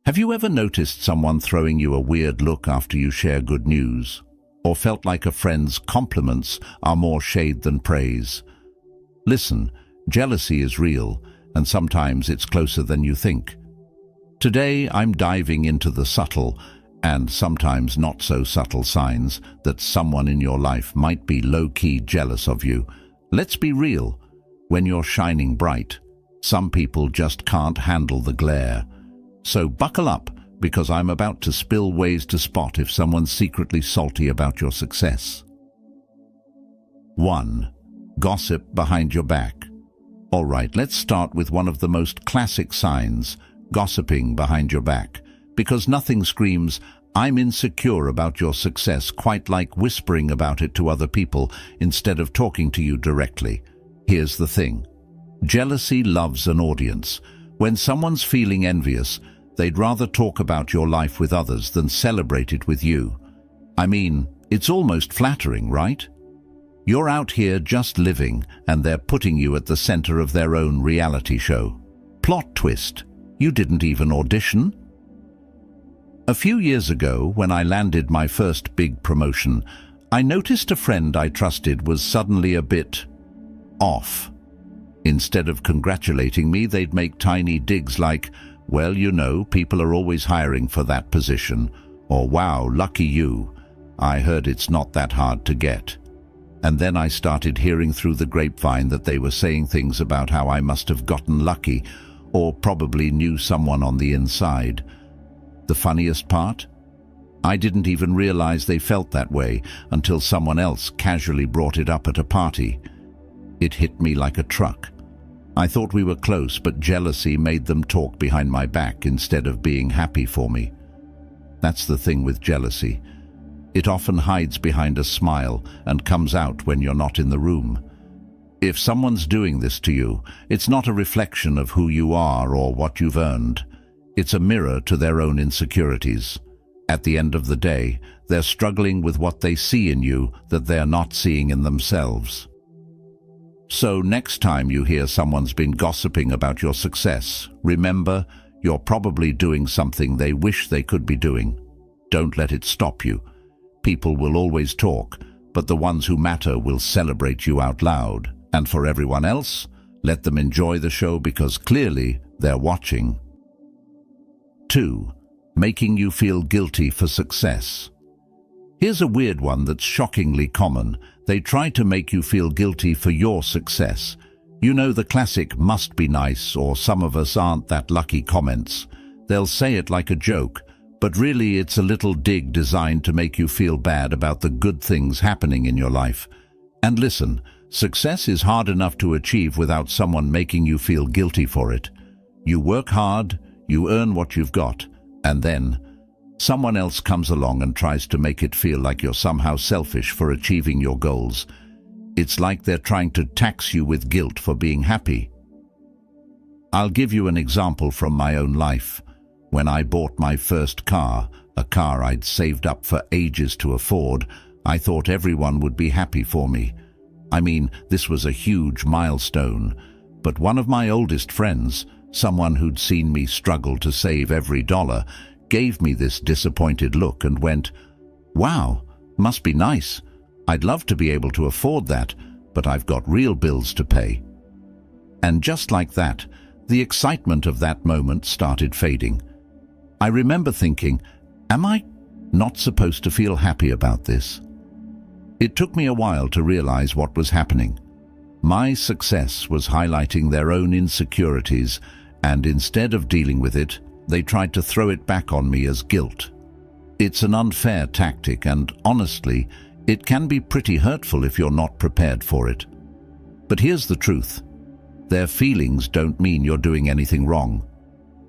Have you ever noticed someone throwing you a weird look after you share good news? Or felt like a friend's compliments are more shade than praise? Listen, jealousy is real, and sometimes it's closer than you think. Today, I'm diving into the subtle, and sometimes not so subtle signs that someone in your life might be low-key jealous of you. Let's be real. When you're shining bright, some people just can't handle the glare. So buckle up, because I'm about to spill ways to spot if someone's secretly salty about your success. 1. Gossip behind your back. All right, let's start with one of the most classic signs, gossiping behind your back, because nothing screams, "I'm insecure about your success," quite like whispering about it to other people instead of talking to you directly. Here's the thing. Jealousy loves an audience. When someone's feeling envious, they'd rather talk about your life with others than celebrate it with you. I mean, it's almost flattering, right? You're out here just living, and they're putting you at the center of their own reality show. Plot twist. You didn't even audition? A few years ago, when I landed my first big promotion, I noticed a friend I trusted was suddenly a bit off. Instead of congratulating me, they'd make tiny digs like, "Well, you know, people are always hiring for that position," or "Wow, lucky you. I heard it's not that hard to get." And then I started hearing through the grapevine that they were saying things about how I must have gotten lucky, or probably knew someone on the inside. The funniest part? I didn't even realize they felt that way until someone else casually brought it up at a party. It hit me like a truck. I thought we were close, but jealousy made them talk behind my back instead of being happy for me. That's the thing with jealousy. It often hides behind a smile and comes out when you're not in the room. If someone's doing this to you, it's not a reflection of who you are or what you've earned. It's a mirror to their own insecurities. At the end of the day, they're struggling with what they see in you that they're not seeing in themselves. So next time you hear someone's been gossiping about your success, remember, you're probably doing something they wish they could be doing. Don't let it stop you. People will always talk, but the ones who matter will celebrate you out loud. And for everyone else, let them enjoy the show because clearly they're watching. 2. Making you feel guilty for success. Here's a weird one that's shockingly common. They try to make you feel guilty for your success. You know, the classic "must be nice" or "some of us aren't that lucky" comments. They'll say it like a joke, but really it's a little dig designed to make you feel bad about the good things happening in your life. And listen, success is hard enough to achieve without someone making you feel guilty for it. You work hard, you earn what you've got, and then someone else comes along and tries to make it feel like you're somehow selfish for achieving your goals. It's like they're trying to tax you with guilt for being happy. I'll give you an example from my own life. When I bought my first car, a car I'd saved up for ages to afford, I thought everyone would be happy for me. I mean, this was a huge milestone. But one of my oldest friends, someone who'd seen me struggle to save every dollar, gave me this disappointed look and went, "Wow, must be nice. I'd love to be able to afford that, but I've got real bills to pay." And just like that, the excitement of that moment started fading. I remember thinking, am I not supposed to feel happy about this? It took me a while to realize what was happening. My success was highlighting their own insecurities, and instead of dealing with it, they tried to throw it back on me as guilt. It's an unfair tactic, and honestly, it can be pretty hurtful if you're not prepared for it. But here's the truth. Their feelings don't mean you're doing anything wrong.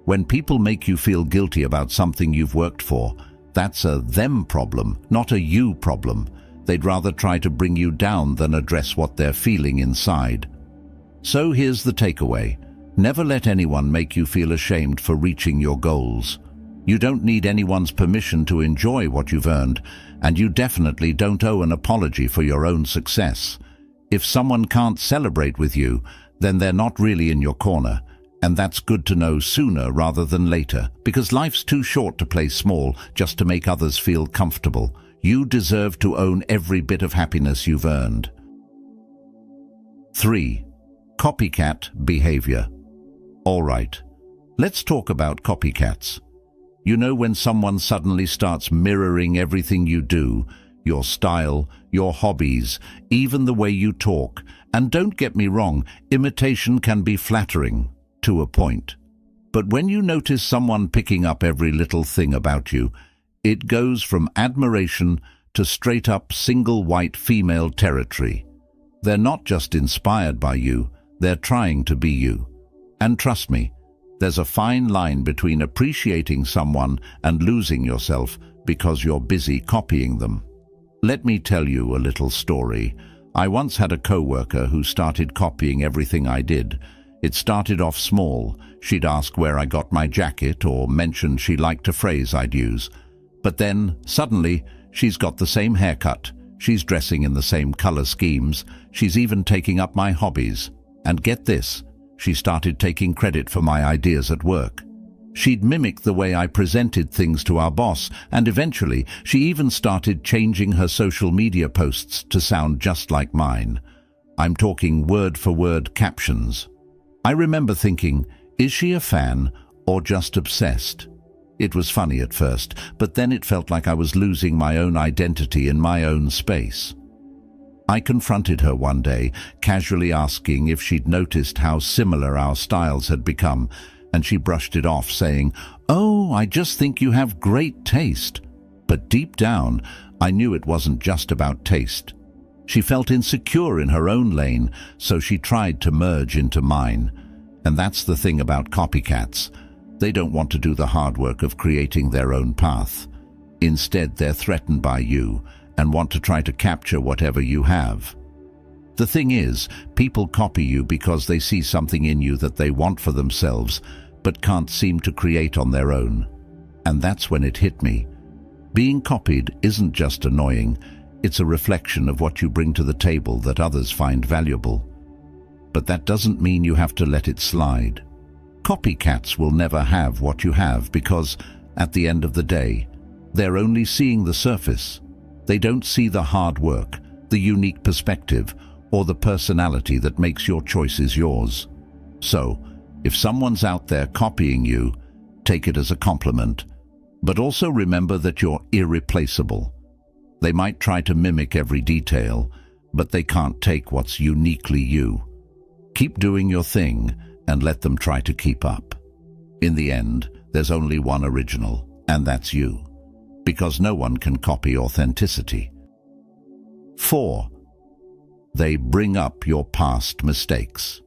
When people make you feel guilty about something you've worked for, that's a them problem, not a you problem. They'd rather try to bring you down than address what they're feeling inside. So here's the takeaway. Never let anyone make you feel ashamed for reaching your goals. You don't need anyone's permission to enjoy what you've earned, and you definitely don't owe an apology for your own success. If someone can't celebrate with you, then they're not really in your corner, And that's good to know sooner rather than later, because life's too short to play small just to make others feel comfortable. You deserve to own every bit of happiness you've earned. 3. Copycat behavior. All right, let's talk about copycats. You know, when someone suddenly starts mirroring everything you do, your style, your hobbies, even the way you talk. And don't get me wrong, imitation can be flattering to a point. But when you notice someone picking up every little thing about you, it goes from admiration to straight-up single white female territory. They're not just inspired by you, they're trying to be you. And trust me, there's a fine line between appreciating someone and losing yourself because you're busy copying them. Let me tell you a little story. I once had a coworker who started copying everything I did. It started off small. She'd ask where I got my jacket or mention she liked a phrase I'd use. But then, suddenly, she's got the same haircut. She's dressing in the same color schemes. She's even taking up my hobbies. And get this, she started taking credit for my ideas at work. She'd mimic the way I presented things to our boss, and eventually she even started changing her social media posts to sound just like mine. I'm talking word-for-word captions. I remember thinking, is she a fan or just obsessed? It was funny at first, but then it felt like I was losing my own identity in my own space. I confronted her one day, casually asking if she'd noticed how similar our styles had become, and she brushed it off, saying, "Oh, I just think you have great taste." But deep down, I knew it wasn't just about taste. She felt insecure in her own lane, so she tried to merge into mine. And that's the thing about copycats. They don't want to do the hard work of creating their own path. Instead, they're threatened by you and want to try to capture whatever you have. The thing is, people copy you because they see something in you that they want for themselves, but can't seem to create on their own. And that's when it hit me. Being copied isn't just annoying, it's a reflection of what you bring to the table that others find valuable. But that doesn't mean you have to let it slide. Copycats will never have what you have because, at the end of the day, they're only seeing the surface. They don't see the hard work, the unique perspective, or the personality that makes your choices yours. So, if someone's out there copying you, take it as a compliment. But also remember that you're irreplaceable. They might try to mimic every detail, but they can't take what's uniquely you. Keep doing your thing and let them try to keep up. In the end, there's only one original, and that's you. Because no one can copy authenticity. 4. They bring up your past mistakes.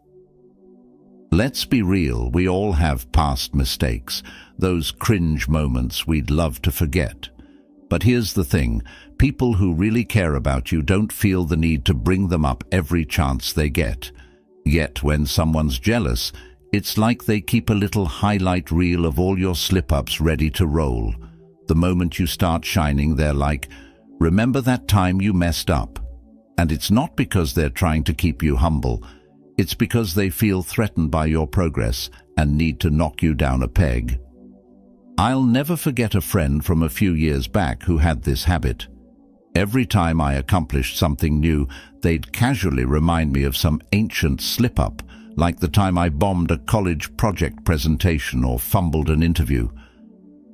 Let's be real, we all have past mistakes, those cringe moments we'd love to forget. But here's the thing, people who really care about you don't feel the need to bring them up every chance they get. Yet when someone's jealous, it's like they keep a little highlight reel of all your slip-ups ready to roll. The moment you start shining, they're like, "Remember that time you messed up?" And it's not because they're trying to keep you humble. It's because they feel threatened by your progress and need to knock you down a peg. I'll never forget a friend from a few years back who had this habit. Every time I accomplished something new, they'd casually remind me of some ancient slip-up, like the time I bombed a college project presentation or fumbled an interview.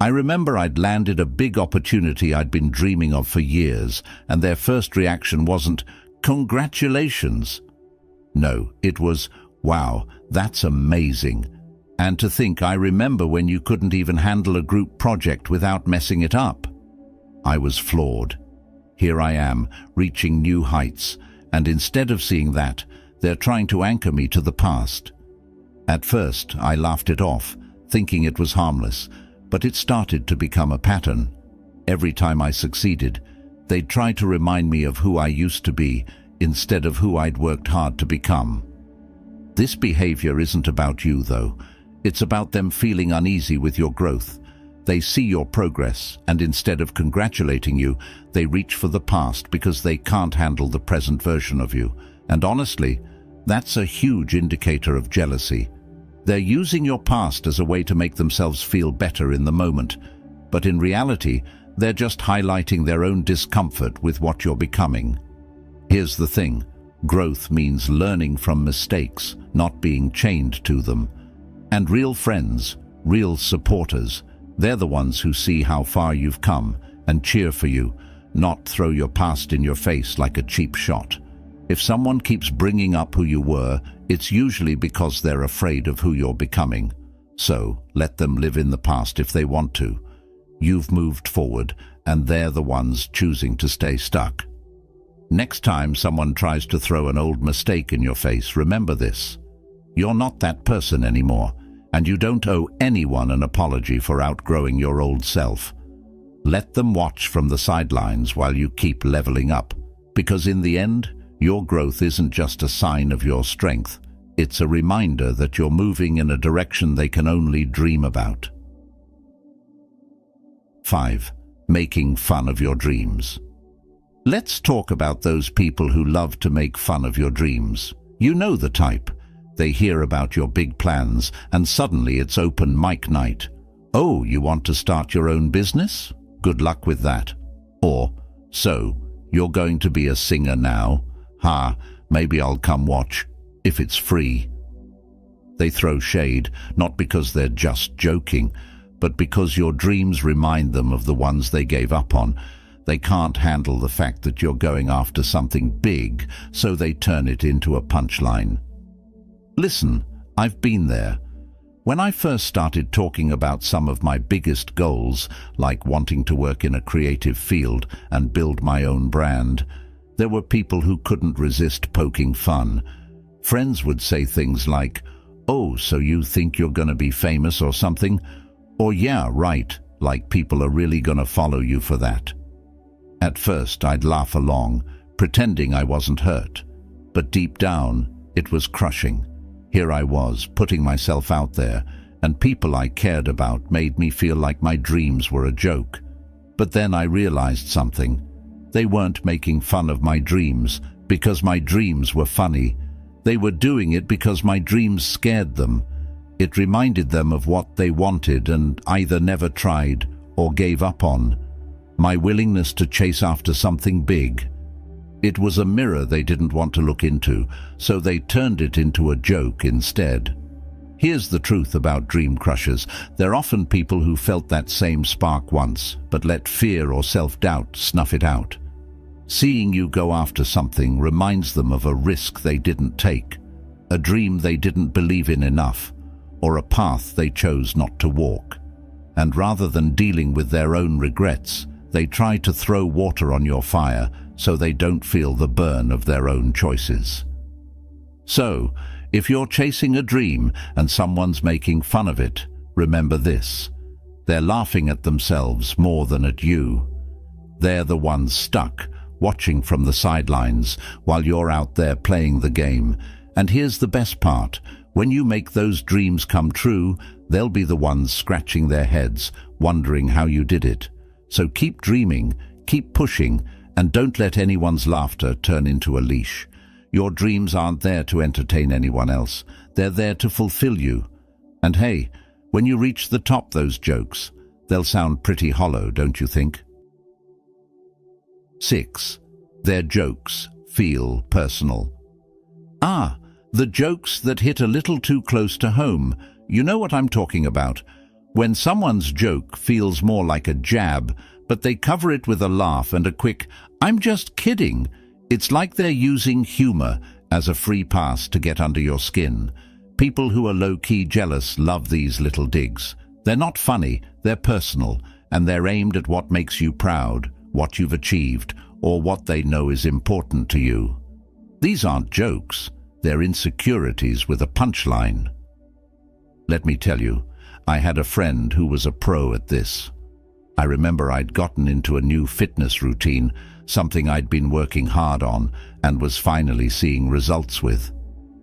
I remember I'd landed a big opportunity I'd been dreaming of for years, and their first reaction wasn't, "Congratulations." No, it was, "Wow, that's amazing." And to think, I remember when you couldn't even handle a group project without messing it up. I was floored. Here I am, reaching new heights, and instead of seeing that, they're trying to anchor me to the past. At first, I laughed it off, thinking it was harmless, but it started to become a pattern. Every time I succeeded, they'd try to remind me of who I used to be instead of who I'd worked hard to become. This behavior isn't about you, though. It's about them feeling uneasy with your growth. They see your progress, and instead of congratulating you, they reach for the past because they can't handle the present version of you. And honestly, that's a huge indicator of jealousy. They're using your past as a way to make themselves feel better in the moment, but in reality, they're just highlighting their own discomfort with what you're becoming. Here's the thing. Growth means learning from mistakes, not being chained to them. And real friends, real supporters, they're the ones who see how far you've come and cheer for you, not throw your past in your face like a cheap shot. If someone keeps bringing up who you were, it's usually because they're afraid of who you're becoming. So, let them live in the past if they want to. You've moved forward, and they're the ones choosing to stay stuck. Next time someone tries to throw an old mistake in your face, remember this. You're not that person anymore, and you don't owe anyone an apology for outgrowing your old self. Let them watch from the sidelines while you keep leveling up, because in the end, your growth isn't just a sign of your strength. It's a reminder that you're moving in a direction they can only dream about. 5. Making fun of your dreams. Let's talk about those people who love to make fun of your dreams. You know the type. They hear about your big plans, and suddenly it's open mic night. Oh, you want to start your own business? Good luck with that. Or, so, you're going to be a singer now? Ha, maybe I'll come watch, if it's free. They throw shade, not because they're just joking, but because your dreams remind them of the ones they gave up on. They can't handle the fact that you're going after something big, so they turn it into a punchline. Listen, I've been there. When I first started talking about some of my biggest goals, like wanting to work in a creative field and build my own brand, there were people who couldn't resist poking fun. Friends would say things like, "Oh, so you think you're going to be famous or something?" Or "Yeah, right, like people are really going to follow you for that." At first, I'd laugh along, pretending I wasn't hurt. But deep down, it was crushing. Here I was, putting myself out there, and people I cared about made me feel like my dreams were a joke. But then I realized something. They weren't making fun of my dreams because my dreams were funny. They were doing it because my dreams scared them. It reminded them of what they wanted and either never tried or gave up on. My willingness to chase after something big. It was a mirror they didn't want to look into, so they turned it into a joke instead. Here's the truth about dream crushers. They're often people who felt that same spark once, but let fear or self-doubt snuff it out. Seeing you go after something reminds them of a risk they didn't take, a dream they didn't believe in enough, or a path they chose not to walk. And rather than dealing with their own regrets, they try to throw water on your fire so they don't feel the burn of their own choices. So, if you're chasing a dream and someone's making fun of it, remember this. They're laughing at themselves more than at you. They're the ones stuck, watching from the sidelines while you're out there playing the game. And here's the best part. When you make those dreams come true, they'll be the ones scratching their heads, wondering how you did it. So keep dreaming, keep pushing, and don't let anyone's laughter turn into a leash. Your dreams aren't there to entertain anyone else. They're there to fulfill you. And hey, when you reach the top, those jokes, they'll sound pretty hollow, don't you think? 6. Their jokes feel personal. The jokes that hit a little too close to home. You know what I'm talking about. When someone's joke feels more like a jab, but they cover it with a laugh and a quick, "I'm just kidding." It's like they're using humor as a free pass to get under your skin. People who are low-key jealous love these little digs. They're not funny, they're personal, and they're aimed at what makes you proud, what you've achieved, or what they know is important to you. These aren't jokes, they're insecurities with a punchline. Let me tell you, I had a friend who was a pro at this. I remember I'd gotten into a new fitness routine, something I'd been working hard on and was finally seeing results with.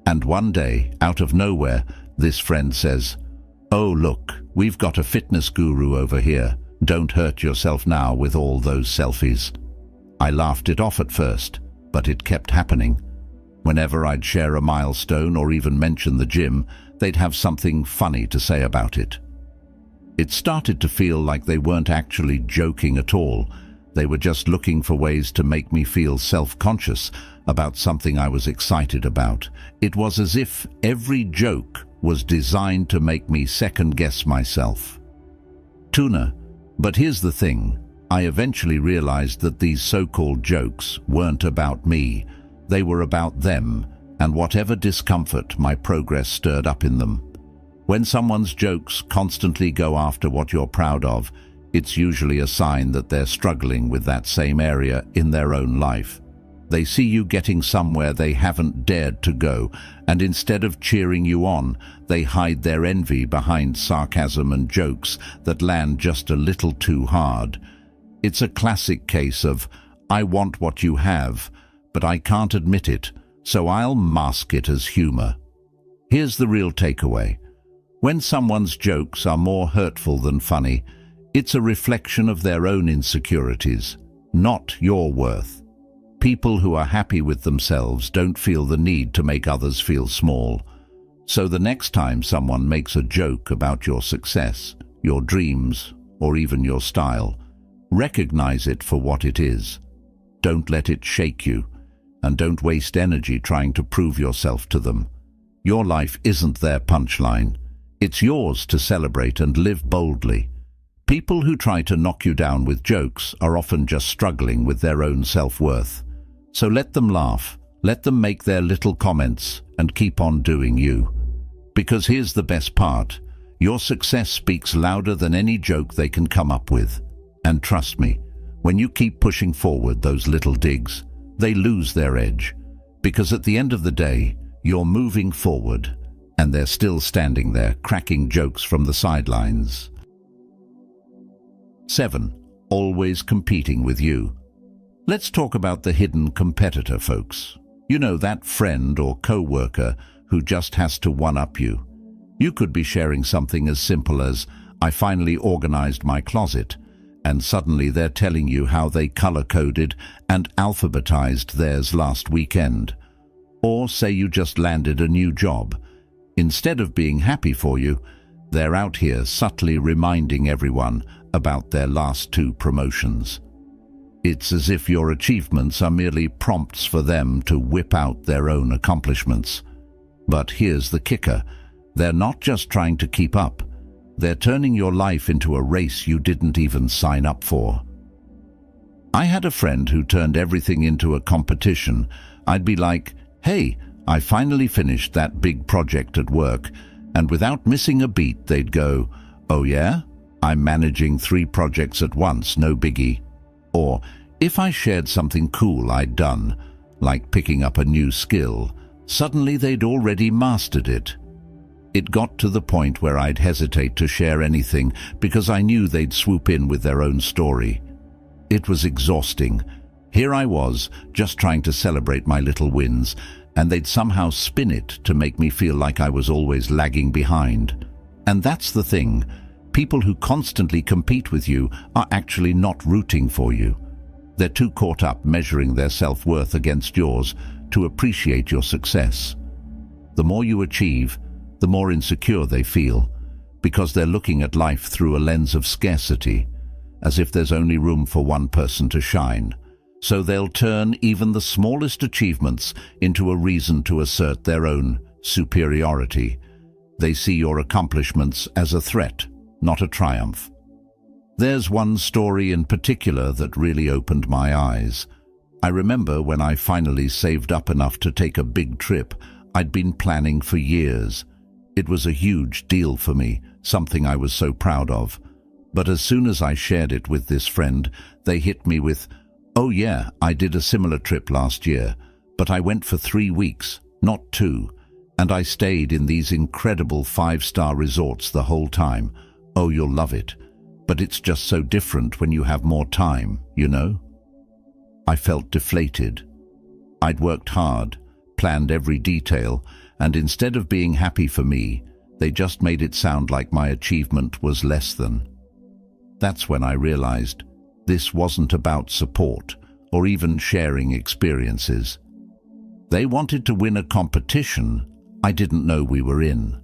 And one day, out of nowhere, this friend says, "Oh look, we've got a fitness guru over here. Don't hurt yourself now with all those selfies." I laughed it off at first, but it kept happening. Whenever I'd share a milestone or even mention the gym, they'd have something funny to say about it. It started to feel like they weren't actually joking at all. They were just looking for ways to make me feel self-conscious about something I was excited about. It was as if every joke was designed to make me second-guess myself. Tuna. But here's the thing. I eventually realized that these so-called jokes weren't about me. They were about them and whatever discomfort my progress stirred up in them. When someone's jokes constantly go after what you're proud of, it's usually a sign that they're struggling with that same area in their own life. They see you getting somewhere they haven't dared to go, and instead of cheering you on, they hide their envy behind sarcasm and jokes that land just a little too hard. It's a classic case of, I want what you have, but I can't admit it, so I'll mask it as humor. Here's the real takeaway. When someone's jokes are more hurtful than funny, it's a reflection of their own insecurities, not your worth. People who are happy with themselves don't feel the need to make others feel small. So the next time someone makes a joke about your success, your dreams, or even your style, recognize it for what it is. Don't let it shake you, and don't waste energy trying to prove yourself to them. Your life isn't their punchline. It's yours to celebrate and live boldly. People who try to knock you down with jokes are often just struggling with their own self-worth. So let them laugh, let them make their little comments, and keep on doing you. Because here's the best part, your success speaks louder than any joke they can come up with. And trust me, when you keep pushing forward those little digs, they lose their edge. Because at the end of the day, you're moving forward, and they're still standing there, cracking jokes from the sidelines. 7. Always competing with you. Let's talk about the hidden competitor, folks. You know, that friend or co-worker who just has to one-up you. You could be sharing something as simple as, I finally organized my closet, and suddenly they're telling you how they color-coded and alphabetized theirs last weekend. Or say you just landed a new job. Instead of being happy for you, they're out here subtly reminding everyone about their last 2 promotions. It's as if your achievements are merely prompts for them to whip out their own accomplishments. But here's the kicker. They're not just trying to keep up. They're turning your life into a race you didn't even sign up for. I had a friend who turned everything into a competition. I'd be like, hey, I finally finished that big project at work, and without missing a beat, they'd go, oh yeah? I'm managing 3 projects at once, no biggie. Or, if I shared something cool I'd done, like picking up a new skill, suddenly they'd already mastered it. It got to the point where I'd hesitate to share anything because I knew they'd swoop in with their own story. It was exhausting. Here I was, just trying to celebrate my little wins, and they'd somehow spin it to make me feel like I was always lagging behind. And that's the thing. People who constantly compete with you are actually not rooting for you. They're too caught up measuring their self-worth against yours to appreciate your success. The more you achieve, the more insecure they feel, because they're looking at life through a lens of scarcity, as if there's only room for one person to shine. So they'll turn even the smallest achievements into a reason to assert their own superiority. They see your accomplishments as a threat, not a triumph. There's one story in particular that really opened my eyes. I remember when I finally saved up enough to take a big trip I'd been planning for years. It was a huge deal for me, something I was so proud of. But as soon as I shared it with this friend, they hit me with, oh yeah, I did a similar trip last year, but I went for 3 weeks, not 2, and I stayed in these incredible 5-star resorts the whole time. Oh, you'll love it. But it's just so different when you have more time, you know? I felt deflated. I'd worked hard, planned every detail, and instead of being happy for me, they just made it sound like my achievement was less than. That's when I realized this wasn't about support or even sharing experiences. They wanted to win a competition I didn't know we were in.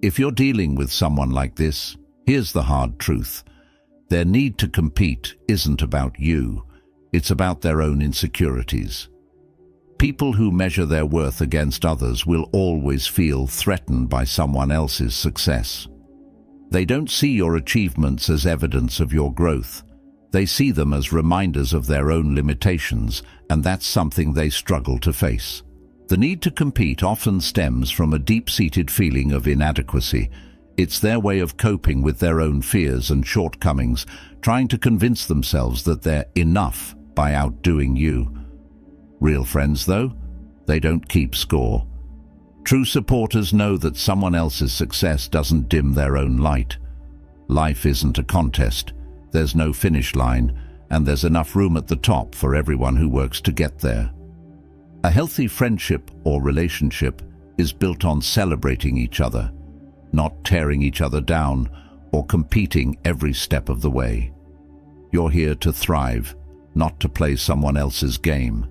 If you're dealing with someone like this, here's the hard truth. Their need to compete isn't about you. It's about their own insecurities. People who measure their worth against others will always feel threatened by someone else's success. They don't see your achievements as evidence of your growth. They see them as reminders of their own limitations, and that's something they struggle to face. The need to compete often stems from a deep-seated feeling of inadequacy. It's their way of coping with their own fears and shortcomings, trying to convince themselves that they're enough by outdoing you. Real friends, though, they don't keep score. True supporters know that someone else's success doesn't dim their own light. Life isn't a contest. There's no finish line, and there's enough room at the top for everyone who works to get there. A healthy friendship or relationship is built on celebrating each other, not tearing each other down or competing every step of the way. You're here to thrive, not to play someone else's game.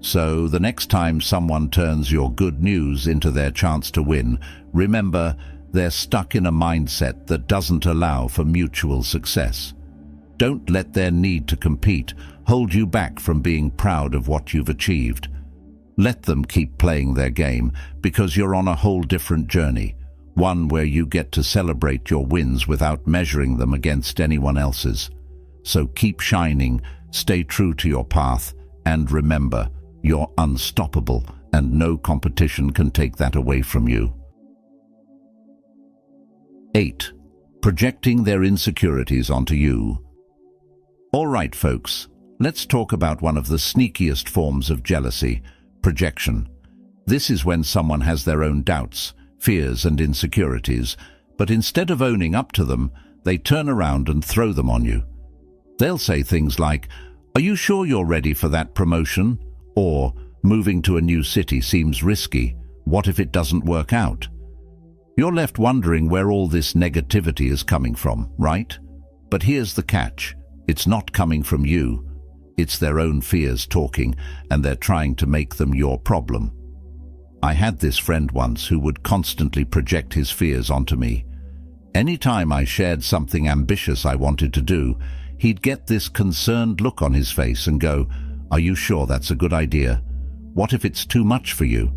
So the next time someone turns your good news into their chance to win, remember they're stuck in a mindset that doesn't allow for mutual success. Don't let their need to compete hold you back from being proud of what you've achieved. Let them keep playing their game, because you're on a whole different journey, one where you get to celebrate your wins without measuring them against anyone else's. So keep shining, stay true to your path, and remember, you're unstoppable, and no competition can take that away from you. 8. Projecting their insecurities onto you. All right, folks, let's talk about one of the sneakiest forms of jealousy, projection. This is when someone has their own doubts, fears, and insecurities, but instead of owning up to them, they turn around and throw them on you. They'll say things like, "Are you sure you're ready for that promotion?" Or, "Moving to a new city seems risky. What if it doesn't work out?" You're left wondering where all this negativity is coming from, right? But here's the catch. It's not coming from you. It's their own fears talking, and they're trying to make them your problem. I had this friend once who would constantly project his fears onto me. Anytime I shared something ambitious I wanted to do, he'd get this concerned look on his face and go, "Are you sure that's a good idea? What if it's too much for you?"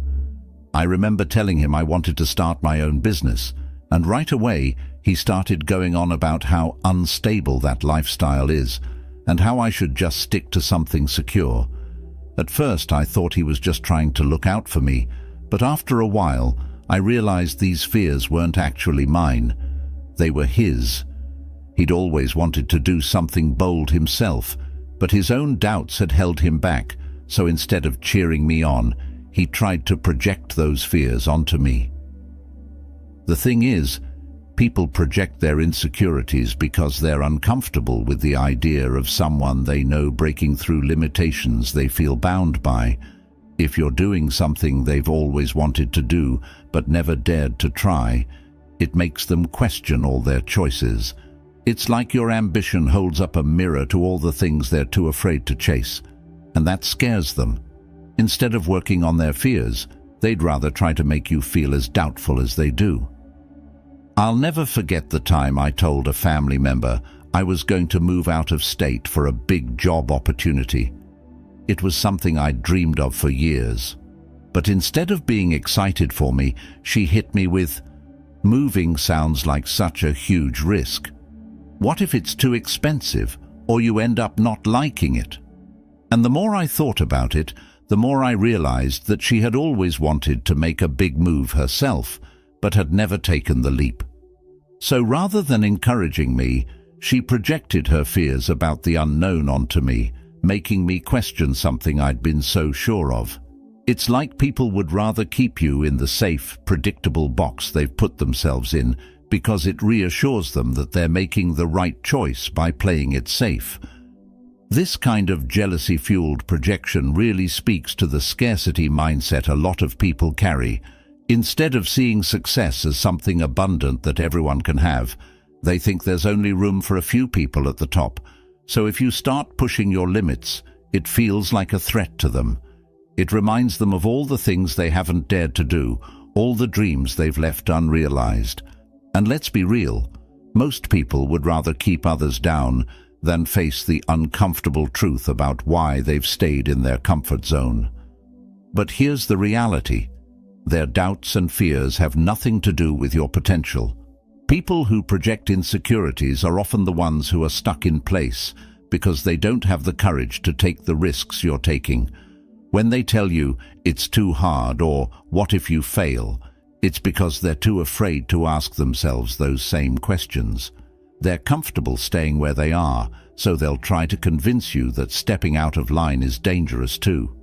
I remember telling him I wanted to start my own business, and right away he started going on about how unstable that lifestyle is, and how I should just stick to something secure. At first I thought he was just trying to look out for me, but after a while I realized these fears weren't actually mine. They were his. He'd always wanted to do something bold himself, but his own doubts had held him back, so instead of cheering me on, he tried to project those fears onto me. The thing is, people project their insecurities because they're uncomfortable with the idea of someone they know breaking through limitations they feel bound by. If you're doing something they've always wanted to do but never dared to try, it makes them question all their choices. It's like your ambition holds up a mirror to all the things they're too afraid to chase, and that scares them. Instead of working on their fears, they'd rather try to make you feel as doubtful as they do. I'll never forget the time I told a family member I was going to move out of state for a big job opportunity. It was something I'd dreamed of for years. But instead of being excited for me, she hit me with, "Moving sounds like such a huge risk. What if it's too expensive, or you end up not liking it?" And the more I thought about it, the more I realized that she had always wanted to make a big move herself, but had never taken the leap. So rather than encouraging me, she projected her fears about the unknown onto me, making me question something I'd been so sure of. It's like people would rather keep you in the safe, predictable box they've put themselves in, because it reassures them that they're making the right choice by playing it safe. This kind of jealousy-fueled projection really speaks to the scarcity mindset a lot of people carry. Instead of seeing success as something abundant that everyone can have, they think there's only room for a few people at the top. So if you start pushing your limits, it feels like a threat to them. It reminds them of all the things they haven't dared to do, all the dreams they've left unrealized. And let's be real, most people would rather keep others down than face the uncomfortable truth about why they've stayed in their comfort zone. But here's the reality. Their doubts and fears have nothing to do with your potential. People who project insecurities are often the ones who are stuck in place because they don't have the courage to take the risks you're taking. When they tell you it's too hard or what if you fail, it's because they're too afraid to ask themselves those same questions. They're comfortable staying where they are, so they'll try to convince you that stepping out of line is dangerous too.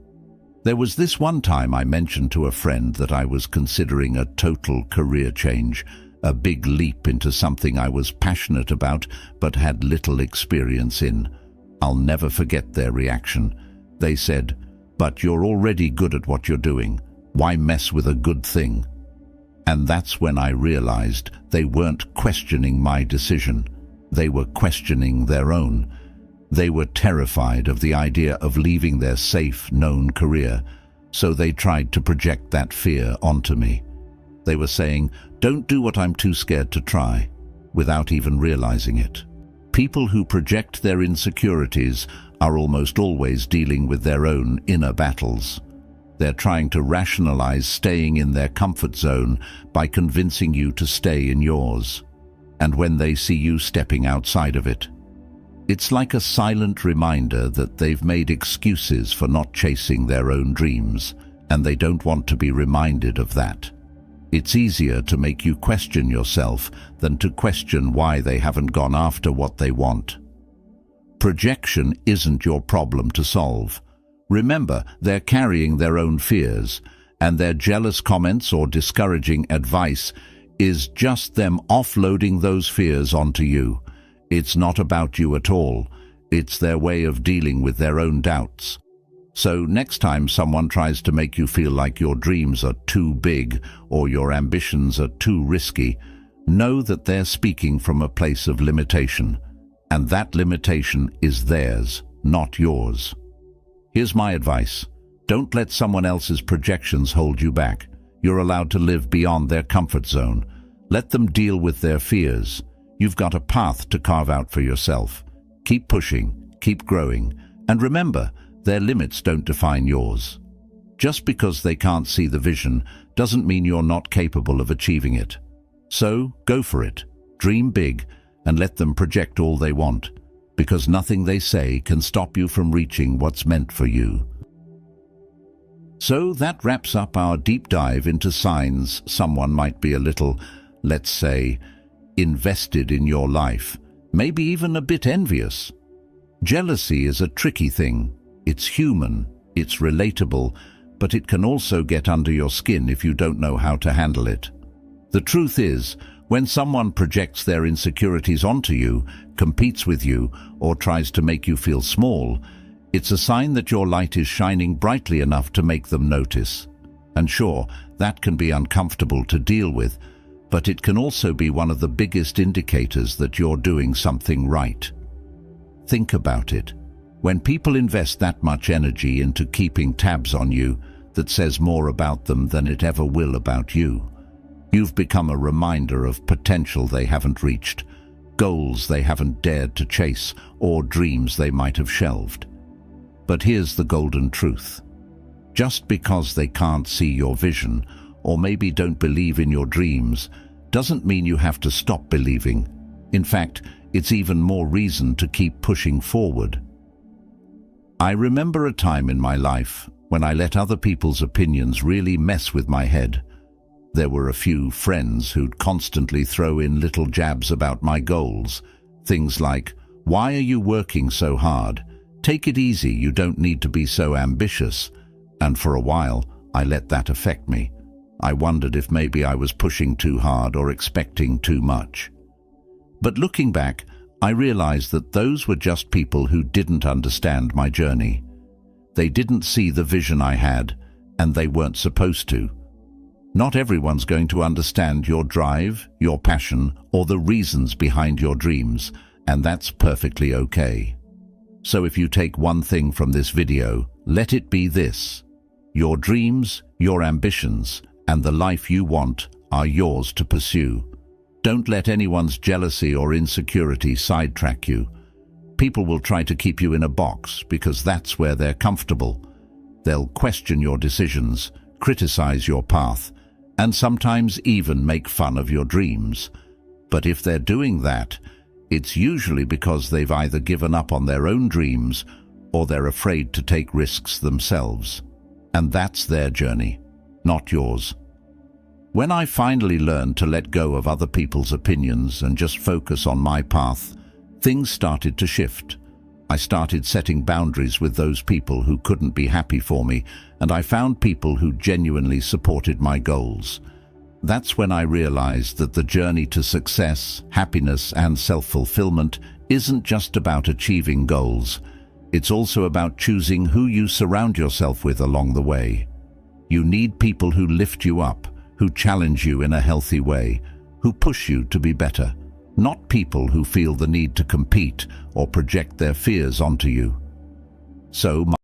There was this one time I mentioned to a friend that I was considering a total career change, a big leap into something I was passionate about but had little experience in. I'll never forget their reaction. They said, "But you're already good at what you're doing. Why mess with a good thing?" And that's when I realized they weren't questioning my decision. They were questioning their own. They were terrified of the idea of leaving their safe, known career, so they tried to project that fear onto me. They were saying, "Don't do what I'm too scared to try," without even realizing it. People who project their insecurities are almost always dealing with their own inner battles. They're trying to rationalize staying in their comfort zone by convincing you to stay in yours. And when they see you stepping outside of it, it's like a silent reminder that they've made excuses for not chasing their own dreams, and they don't want to be reminded of that. It's easier to make you question yourself than to question why they haven't gone after what they want. Projection isn't your problem to solve. Remember, they're carrying their own fears, and their jealous comments or discouraging advice is just them offloading those fears onto you. It's not about you at all. It's their way of dealing with their own doubts. So next time someone tries to make you feel like your dreams are too big or your ambitions are too risky, know that they're speaking from a place of limitation, and that limitation is theirs, not yours. Here's my advice. Don't let someone else's projections hold you back. You're allowed to live beyond their comfort zone. Let them deal with their fears. You've got a path to carve out for yourself. Keep pushing, keep growing, and remember, their limits don't define yours. Just because they can't see the vision doesn't mean you're not capable of achieving it. So, go for it. Dream big and let them project all they want, because nothing they say can stop you from reaching what's meant for you. So that wraps up our deep dive into signs someone might be a little, let's say, invested in your life, maybe even a bit envious. Jealousy is a tricky thing. It's human, it's relatable, but it can also get under your skin if you don't know how to handle it. The truth is, when someone projects their insecurities onto you, competes with you, or tries to make you feel small, it's a sign that your light is shining brightly enough to make them notice. And sure, that can be uncomfortable to deal with, but it can also be one of the biggest indicators that you're doing something right. Think about it. When people invest that much energy into keeping tabs on you, that says more about them than it ever will about you. You've become a reminder of potential they haven't reached, goals they haven't dared to chase, or dreams they might have shelved. But here's the golden truth. Just because they can't see your vision, or maybe don't believe in your dreams, doesn't mean you have to stop believing. In fact, it's even more reason to keep pushing forward. I remember a time in my life when I let other people's opinions really mess with my head. There were a few friends who'd constantly throw in little jabs about my goals. Things like, "Why are you working so hard? Take it easy, you don't need to be so ambitious." And for a while, I let that affect me. I wondered if maybe I was pushing too hard or expecting too much. But looking back, I realized that those were just people who didn't understand my journey. They didn't see the vision I had, and they weren't supposed to. Not everyone's going to understand your drive, your passion, or the reasons behind your dreams, and that's perfectly okay. So if you take one thing from this video, let it be this. Your dreams, your ambitions, and the life you want are yours to pursue. Don't let anyone's jealousy or insecurity sidetrack you. People will try to keep you in a box because that's where they're comfortable. They'll question your decisions, criticize your path, and sometimes even make fun of your dreams. But if they're doing that, it's usually because they've either given up on their own dreams or they're afraid to take risks themselves. And that's their journey, not yours. When I finally learned to let go of other people's opinions and just focus on my path, things started to shift. I started setting boundaries with those people who couldn't be happy for me, and I found people who genuinely supported my goals. That's when I realized that the journey to success, happiness, and self-fulfillment isn't just about achieving goals. It's also about choosing who you surround yourself with along the way. You need people who lift you up, who challenge you in a healthy way, who push you to be better, not people who feel the need to compete or project their fears onto you. So